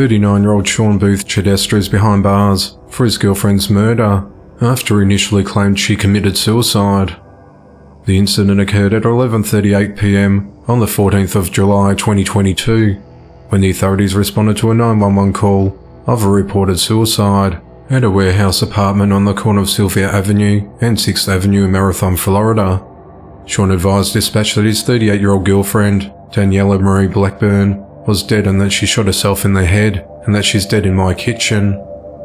39-year-old Sean Booth Chidester is behind bars for his girlfriend's murder after he initially claimed she committed suicide. The incident occurred at 11:38 p.m. on the 14th of July 2022, when the authorities responded to a 911 call of a reported suicide at a warehouse apartment on the corner of Sylvia Avenue and 6th Avenue in Marathon, Florida. Sean advised dispatch that his 38-year-old girlfriend, Daniela Marie Blackburn, was dead and that she shot herself in the head and that she's dead in my kitchen.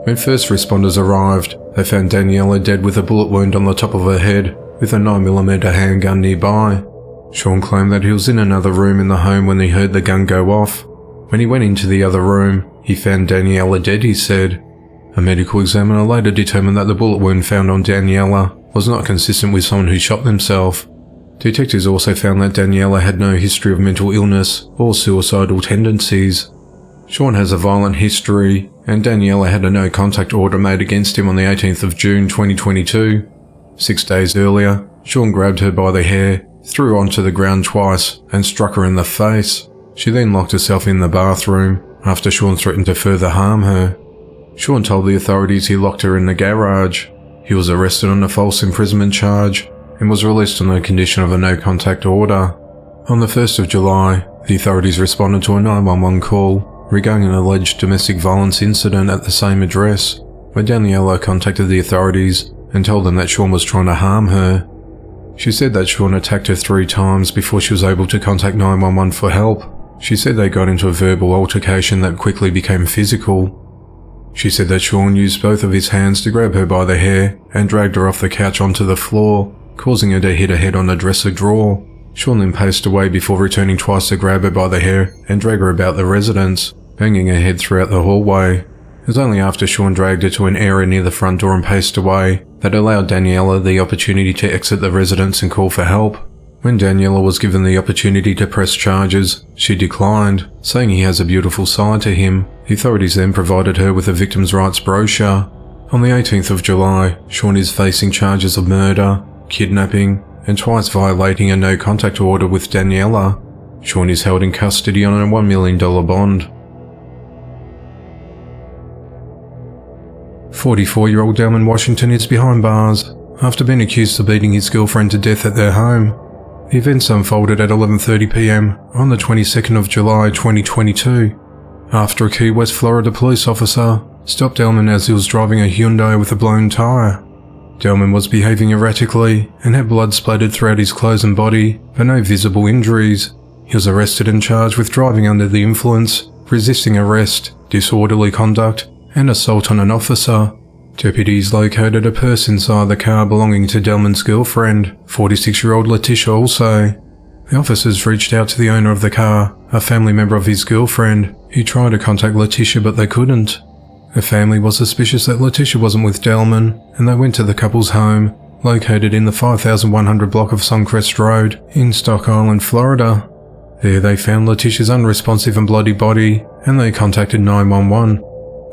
When first responders arrived, they found Daniela dead with a bullet wound on the top of her head with a 9mm handgun nearby. Sean claimed that he was in another room in the home when he heard the gun go off. When he went into the other room, he found Daniela dead, he said. A medical examiner later determined that the bullet wound found on Daniela was not consistent with someone who shot themselves. Detectives also found that Daniela had no history of mental illness or suicidal tendencies. Sean has a violent history, and Daniela had a no-contact order made against him on the 18th of June 2022. 6 days earlier, Sean grabbed her by the hair, threw her onto the ground twice, and struck her in the face. She then locked herself in the bathroom after Sean threatened to further harm her. Sean told the authorities he locked her in the garage. He was arrested on a false imprisonment charge and was released on the condition of a no-contact order. On the 1st of July, the authorities responded to a 911 call regarding an alleged domestic violence incident at the same address, where Daniela contacted the authorities and told them that Sean was trying to harm her. She said that Sean attacked her 3 times before she was able to contact 911 for help. She said they got into a verbal altercation that quickly became physical. She said that Sean used both of his hands to grab her by the hair and dragged her off the couch onto the floor, causing her to hit her head on the dresser drawer. Sean then paced away before returning twice to grab her by the hair and drag her about the residence, banging her head throughout the hallway. It was only after Sean dragged her to an area near the front door and paced away that allowed Daniela the opportunity to exit the residence and call for help. When Daniela was given the opportunity to press charges, she declined, saying he has a beautiful side to him. The authorities then provided her with a victim's rights brochure. On the 18th of July, Sean is facing charges of murder, kidnapping, and twice violating a no-contact order with Daniela. Sean is held in custody on a $1 million bond. 44-year-old Delman Washington is behind bars after being accused of beating his girlfriend to death at their home. The events unfolded at 11:30 p.m. on the 22nd of July 2022, after a Key West, Florida police officer stopped Delman as he was driving a Hyundai with a blown tire. Delman was behaving erratically and had blood splattered throughout his clothes and body, but no visible injuries. He was arrested and charged with driving under the influence, resisting arrest, disorderly conduct, and assault on an officer. Deputies located a purse inside the car belonging to Delman's girlfriend, 46-year-old Letitia also. The officers reached out to the owner of the car, a family member of his girlfriend, who tried to contact Letitia but they couldn't. The family was suspicious that Letitia wasn't with Delman, and they went to the couple's home, located in the 5100 block of Suncrest Road in Stock Island, Florida. There they found Letitia's unresponsive and bloody body, and they contacted 911.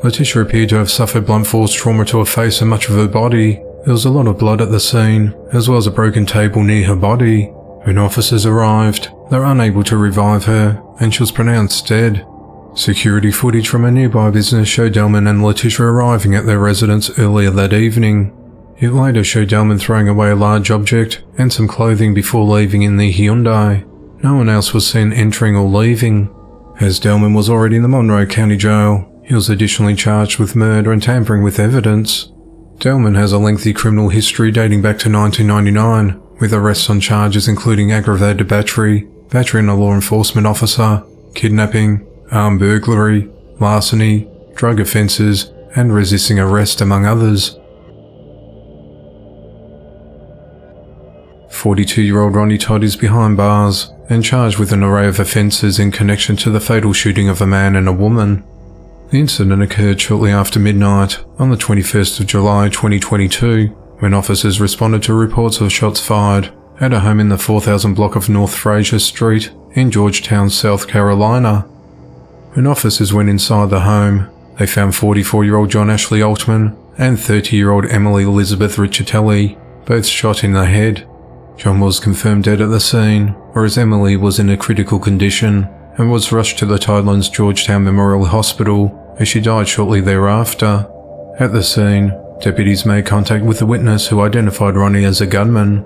Letitia appeared to have suffered blunt force trauma to her face and much of her body. There was a lot of blood at the scene, as well as a broken table near her body. When officers arrived, they were unable to revive her, and she was pronounced dead. Security footage from a nearby business showed Delman and Letitia arriving at their residence earlier that evening. It later showed Delman throwing away a large object and some clothing before leaving in the Hyundai. No one else was seen entering or leaving. As Delman was already in the Monroe County Jail, he was additionally charged with murder and tampering with evidence. Delman has a lengthy criminal history dating back to 1999, with arrests on charges including aggravated battery, battery on a law enforcement officer, kidnapping, armed burglary, larceny, drug offences, and resisting arrest, among others. 42-year-old Ronnie Todd is behind bars and charged with an array of offences in connection to the fatal shooting of a man and a woman. The incident occurred shortly after midnight on the 21st of July 2022, when officers responded to reports of shots fired at a home in the 4000 block of North Fraser Street in Georgetown, South Carolina. When officers went inside the home, they found 44-year-old John Ashley Altman and 30-year-old Emily Elizabeth Riccitelli, both shot in the head. John was confirmed dead at the scene, whereas Emily was in a critical condition, and was rushed to the Tidelands Georgetown Memorial Hospital, where she died shortly thereafter. At the scene, deputies made contact with the witness who identified Ronnie as a gunman.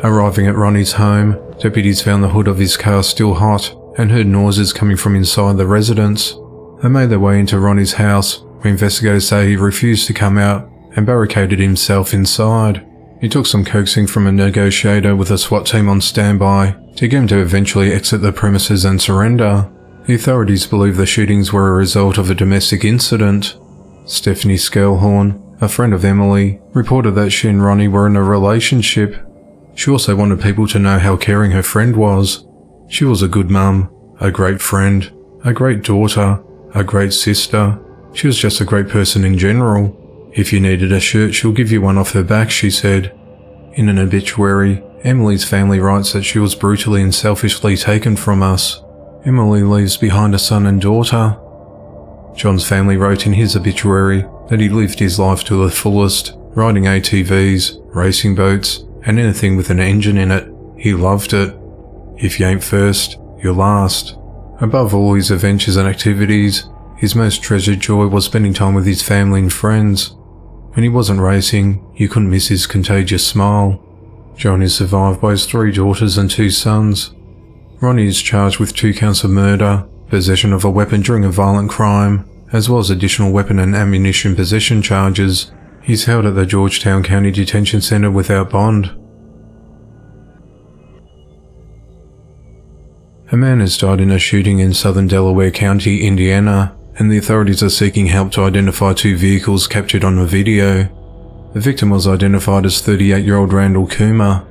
Arriving at Ronnie's home, deputies found the hood of his car still hot and heard noises coming from inside the residence. They made their way into Ronnie's house, where investigators say he refused to come out and barricaded himself inside. It took some coaxing from a negotiator with a SWAT team on standby to get him to eventually exit the premises and surrender. The authorities believe the shootings were a result of a domestic incident. Stephanie Scalhorn, a friend of Emily, reported that she and Ronnie were in a relationship. She also wanted people to know how caring her friend was. She was a good mum, a great friend, a great daughter, a great sister. She was just a great person in general. If you needed a shirt, she'll give you one off her back, she said. In an obituary, Emily's family writes that she was brutally and selfishly taken from us. Emily leaves behind a son and daughter. John's family wrote in his obituary that he lived his life to the fullest, riding ATVs, racing boats, and anything with an engine in it. He loved it. If you ain't first, you're last. Above all his adventures and activities, his most treasured joy was spending time with his family and friends. When he wasn't racing, you couldn't miss his contagious smile. John is survived by his 3 daughters and 2 sons. Ronnie is charged with 2 counts of murder, possession of a weapon during a violent crime, as well as additional weapon and ammunition possession charges. He's held at the Georgetown County Detention Center without bond. A man has died in a shooting in southern Delaware County, Indiana, and the authorities are seeking help to identify 2 vehicles captured on a video. The victim was identified as 38-year-old Randall Coomer.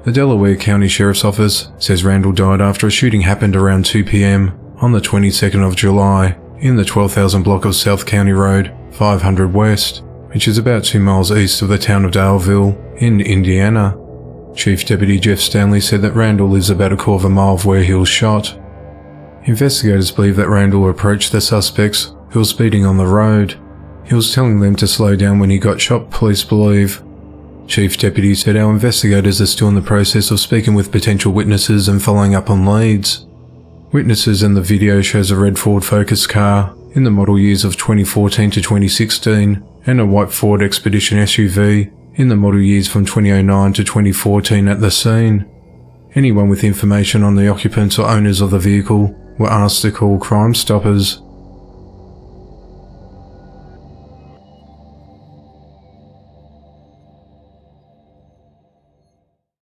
The Delaware County Sheriff's Office says Randall died after a shooting happened around 2 p.m. on the 22nd of July in the 12,000 block of South County Road 500 West, which is about 2 miles east of the town of Daleville in Indiana. Chief Deputy Jeff Stanley said that Randall lives about a quarter of a mile of where he was shot. Investigators believe that Randall approached the suspects who were speeding on the road. He was telling them to slow down when he got shot, police believe. Chief Deputy said our investigators are still in the process of speaking with potential witnesses and following up on leads. Witnesses in the video shows a red Ford Focus car in the model years of 2014 to 2016 and a white Ford Expedition SUV in the model years from 2009 to 2014 at the scene. Anyone with information on the occupants or owners of the vehicle were asked to call Crime Stoppers.